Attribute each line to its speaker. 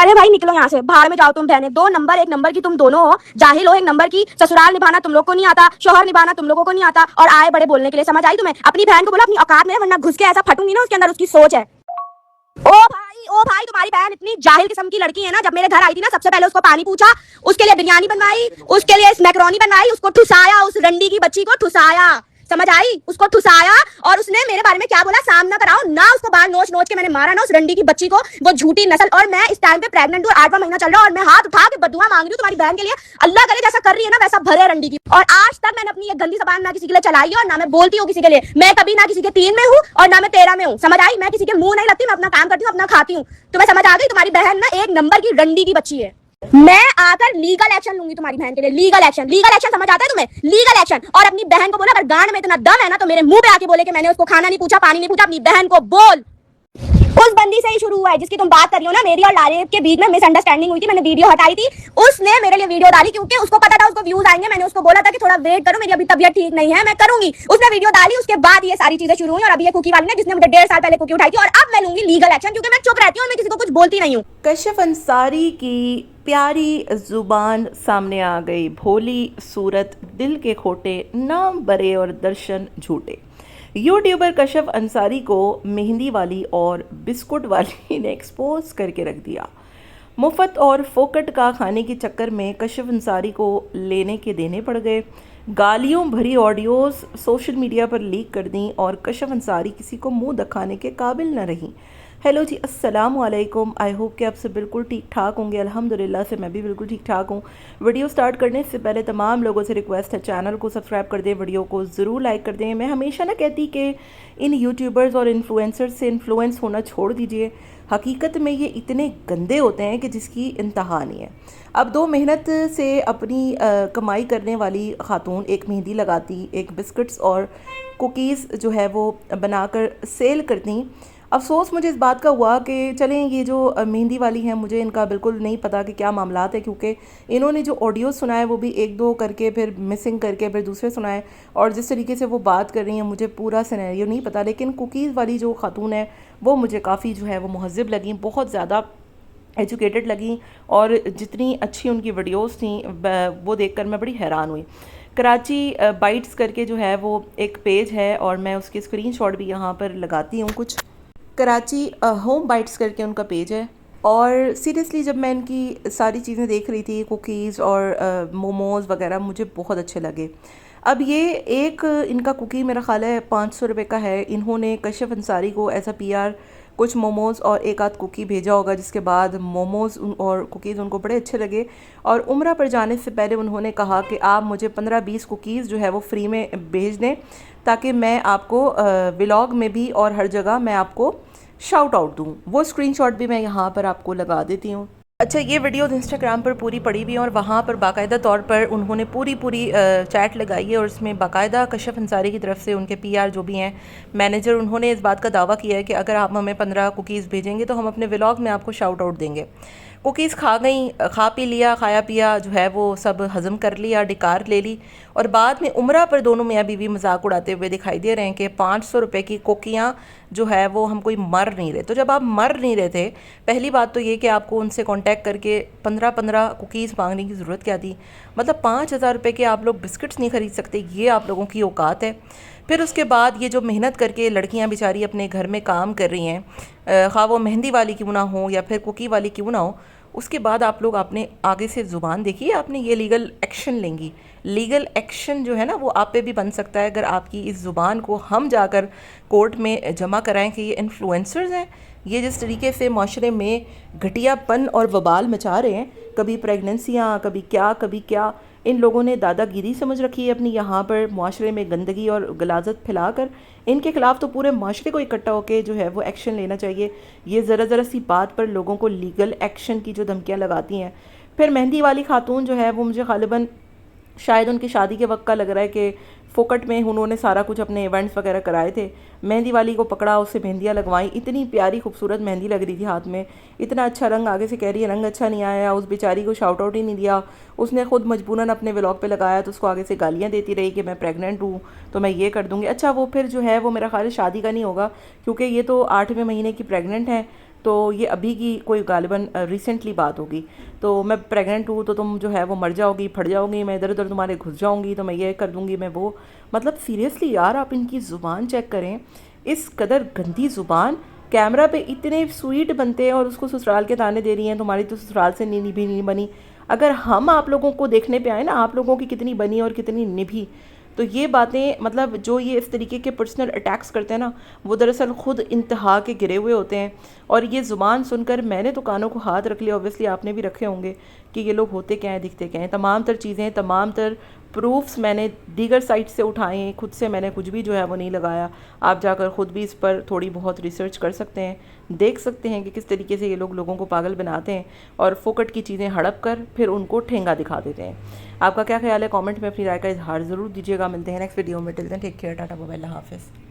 Speaker 1: अरे भाई निकलो यहाँ से, भाड़ में जाओ तुम बहने। दो नंबर एक नंबर की तुम दोनों हो, जाहिल हो एक नंबर की। ससुराल निभाना तुम लोग को नहीं आता, शोहर निभाना तुम लोगों को नहीं आता, और आए बड़े बोलने के लिए। समझ आई तुम्हें? अपनी बहन को बोलो अपनी औकात में, वरना घुस के ऐसा फटूंगी ना उसके अंदर उसकी सोच है। ओ भाई तुम्हारी बहन इतनी जाहिल किस्म की लड़की है ना। जब मेरे घर आई थी ना, सबसे पहले उसको पानी पूछा, उसके लिए बिरयानी बनवाई, उसके लिए मैकरोनी बनवाई, उसको ठुसाया, उस रंडी की बच्ची को ठुसाया। समझ आई? उसको ठुसाया। और उसने मेरे बारे में क्या बोला, सामना कराओ ना। उसको बाल नोच नोच के मैंने मारा ना, उस रंडी की बच्ची को, वो झूठी नस्ल। और मैं इस टाइम पे प्रेग्नेंट हूँ, 8वां महीना चल रहा है, और मैं हाथ उठा के बदुआ मांग रही हूँ तुम्हारी बहन के लिए। अल्लाह करे जैसा कर रही है ना वैसा भरे रंडी की। और आज तक मैंने अपनी ये गंदी जबान ना किसी के लिए चलाई है, और ना मैं बोलती हूँ किसी के लिए। मैं कभी ना किसी के 3 में हूँ और ना मैं 13 में हूँ। समझ आई? मैं किसी के मुंह नहीं लगती, मैं अपना काम करती हूँ, अपना खाती हूँ। तुम्हें समझ आ गई? तुम्हारी बहन ना एक नंबर की रंडी की बच्ची है। मैं आकर लीगल एक्शन लूंगी तुम्हारी बहन के लिए। लीगल एक्शन, लीगल एक्शन समझ आता है तुम्हें? Legal action. और अपनी बहन को बोला, अगर गांड में इतना दम है ना तो मेरे मुंह पे आके बोले कि मैंने उसको खाना नहीं पूछा, पानी नहीं पूछा। अपनी बहन को बोल। उस बंदी से ही शुरू हुआ है जिसकी तुम बात कर रही हो ना। मेरी और लारेब के बीच में मिसअंडरस्टैंडिंग हुई थी, मैंने वीडियो हटाई थी। उसने मेरे लिए वीडियो डाली क्योंकि उसको पता था उसको व्यूज आएंगे। मैंने उसको बोला था कि थोड़ा वेट करो, मेरी अभी तबीयत ठीक नहीं है, मैं करूंगी। उसने वीडियो डाली, उसके बाद ये सारी चीजें शुरू हुई। और अभी ये कुकी वाली ने, जिसने मुझे 1.5 साल पहले कुकी उठाई थी, और अब मैं लूंगी लीगल एक्शन, क्योंकि मैं चुप रहती हूँ और मैं किसी को कुछ बोलती नहीं हूँ।
Speaker 2: कशिफ अंसारी की प्यारी जुबान सामने आ गई। भोली सूरत, दिल के खोटे, नाम बरे और दर्शन झूठे। यूट्यूबर कशिफ अंसारी को मेहंदी वाली और बिस्कुट वाली ने एक्सपोज करके रख दिया। मुफ्त और फोकट का खाने के चक्कर में कशिफ अंसारी को लेने के देने पड़ गए। गालियों भरी ऑडियोज सोशल मीडिया पर लीक कर दी और कशिफ अंसारी किसी को मुंह दिखाने के काबिल न रही। हेलो जी, अस्सलाम वालेकुम। आई होप कि आप सब बिल्कुल ठीक ठाक होंगे। अल्हम्दुलिल्लाह से मैं भी बिल्कुल ठीक ठाक हूँ। वीडियो स्टार्ट करने से पहले तमाम लोगों से रिक्वेस्ट है, चैनल को सब्सक्राइब कर दें, वीडियो को ज़रूर लाइक कर दें। मैं हमेशा ना कहती कि इन यूट्यूबर्स और इन्फ्लुएंसर्स से इन्फ्लुएंस होना छोड़ दीजिए। हकीकत में ये इतने गंदे होते हैं कि जिसकी इंतहा नहीं है। अब दो मेहनत से अपनी कमाई करने वाली खातून एक मेहंदी लगाती, एक बिस्किट्स और कुकीज़ जो है वो बनाकर सेल करती। अफ़सोस मुझे इस बात का हुआ कि चलें ये जो मेहंदी वाली हैं, मुझे इनका बिल्कुल नहीं पता कि क्या मामलात है, क्योंकि इन्होंने जो ऑडियो सुनाए वो भी 1-2 करके फिर मिसिंग करके फिर दूसरे सुनाए, और जिस तरीके से वो बात कर रही हैं मुझे पूरा सिनेरियो नहीं पता। लेकिन कुकीज़ वाली जो खातून है वो मुझे काफ़ी जो है वो मुहज़्ज़ब लगी, बहुत ज़्यादा एजुकेटेड लगी, और जितनी अच्छी उनकी वीडियोस थी वो देखकर मैं बड़ी हैरान हुई। कराची बाइट्स करके जो है वो एक पेज है, और मैं उसके स्क्रीनशॉट भी यहाँ पर लगाती हूँ कुछ। कराची होम बाइट्स करके उनका पेज है, और सीरियसली जब मैं इनकी सारी चीज़ें देख रही थी, कुकीज़ और मोमोज़ वगैरह, मुझे बहुत अच्छे लगे। अब ये एक इनका कुकी मेरा ख़्याल है 500 रुपये का है। इन्होंने कशिफ अंसारी को ऐसा पीआर कुछ मोमोज़ और एक आध कुकी भेजा होगा, जिसके बाद मोमोज़ और कुकीज़ उनको बड़े अच्छे लगे। और उम्रा पर जाने से पहले उन्होंने कहा कि आप मुझे 15-20 कुकीज़ जो है वो फ्री में भेज दें, ताकि मैं आपको व्लॉग में भी और हर जगह मैं आपको शाउट आउट दूँ। वो स्क्रीनशॉट भी मैं यहाँ पर आपको लगा देती हूँ। अच्छा, ये वीडियो इंस्टाग्राम पर पूरी पड़ी हुई है, और वहाँ पर बाकायदा तौर पर उन्होंने पूरी चैट लगाई है, और इसमें बाकायदा कशिफ अंसारी की तरफ से उनके पीआर जो भी हैं मैनेजर, उन्होंने इस बात का दावा किया है कि अगर आप हमें 15 कुकीज़ भेजेंगे तो हम अपने व्लॉग में आपको शाउट आउट देंगे। कुकीज़ खा गई, खा पी लिया, खाया पिया जो है वो सब हज़म कर लिया, डिकार ले ली, और बाद में उम्रा पर दोनों मियाँ बीवी मजाक उड़ाते हुए दिखाई दे रहे हैं कि 500 रुपये की कोकियाँ जो है वो हम कोई मर नहीं रहे। तो जब आप मर नहीं रहे थे, पहली बात तो ये कि आपको उनसे कांटेक्ट करके 15-15 कुकीज़ मांगने की ज़रूरत क्या थी? मतलब 5,000 रुपये के आप लोग बिस्किट्स नहीं ख़रीद सकते, ये आप लोगों की औकात है? फिर उसके बाद ये जो मेहनत करके लड़कियां बेचारी अपने घर में काम कर रही हैं, खा वो मेहंदी वाली क्यों ना हो या फिर कुकी वाली क्यों ना हो, उसके बाद आप लोग अपने आगे से ज़ुबान देखिए, आपने ये लीगल एक्शन लेंगी। लीगल एक्शन जो है ना वो आप पे भी बन सकता है, अगर आपकी इस ज़ुबान को हम जाकर कोर्ट में जमा कराएं कि ये इन्फ्लुएंसर्स हैं, ये जिस तरीके से माशरे में घटियापन और वबाल मचा रहे हैं, कभी प्रेगनेंसियाँ, कभी क्या, इन लोगों ने दादागिरी समझ रखी है अपनी यहाँ पर माशरे में गंदगी और गलाजत फैलाकर। इनके खिलाफ़ तो पूरे माशरे को इकट्ठा होकर जो है वो एक्शन लेना चाहिए। ये ज़रा सी बात पर लोगों को लीगल एक्शन की जो धमकियाँ लगाती हैं। फिर मेहंदी वाली खातून जो है वो मुझे ग़ालिबन शायद उनकी शादी के वक्त का लग रहा है कि फोकट में उन्होंने सारा कुछ अपने इवेंट्स वगैरह कराए थे। मेहंदी वाली को पकड़ा, उससे मेहंदियाँ लगवाई, इतनी प्यारी खूबसूरत मेहंदी लग रही थी हाथ में, इतना अच्छा रंग, आगे से कह रही है रंग अच्छा नहीं आया, उस बेचारी को शाउट आउट ही नहीं दिया। उसने खुद मजबूरन अपने व्लॉग पे लगाया, तो उसको आगे से गालियाँ देती रही कि मैं प्रेग्नेंट हूँ तो मैं ये कर दूँगी। अच्छा, वो फिर जो है वो मेरा ख्याल शादी का नहीं होगा, क्योंकि ये तो 8वें महीने की प्रेग्नेंट है, तो ये अभी की कोई गालिबन रिसेंटली बात होगी। तो मैं प्रेग्नेंट हूँ तो तुम जो है वो मर जाओगी, फट जाओगी, मैं इधर उधर तुम्हारे घुस जाऊँगी, तो मैं ये कर दूँगी, मैं वो। मतलब सीरियसली यार, आप इनकी ज़ुबान चेक करें, इस कदर गंदी ज़ुबान। कैमरा पे इतने स्वीट बनते हैं और उसको ससुराल के ताने दे रही हैं, तुम्हारी तो ससुराल से नी भी नहीं बनी। अगर हम आप लोगों को देखने पे आए ना, आप लोगों की कितनी बनी और कितनी निभी, तो ये बातें, मतलब जो ये इस तरीके के पर्सनल अटैक्स करते हैं ना, वो दरअसल खुद इंतहा के गिरे हुए होते हैं। और ये ज़ुबान सुनकर मैंने तो कानों को हाथ रख लिया, ऑब्वियसली आपने भी रखे होंगे, कि ये लोग होते क्या हैं, दिखते क्या हैं। तमाम तर चीज़ें, तमाम तर प्रूफ्स मैंने दीगर साइट से उठाए हैं, खुद से मैंने कुछ भी जो है वो नहीं लगाया। आप जाकर ख़ुद भी इस पर थोड़ी बहुत रिसर्च कर सकते हैं, देख सकते हैं कि किस तरीके से ये लोग लोगों को पागल बनाते हैं और फोकट की चीज़ें हड़प कर फिर उनको ठेंगा दिखा देते हैं। आपका क्या ख्याल है? कमेंट में अपनी राय का इजहार ज़रूर दीजिएगा। मिलते हैं नेक्स्ट वीडियो में। Till then take care, tata bye bye, अल्लाह हाफ़िज़।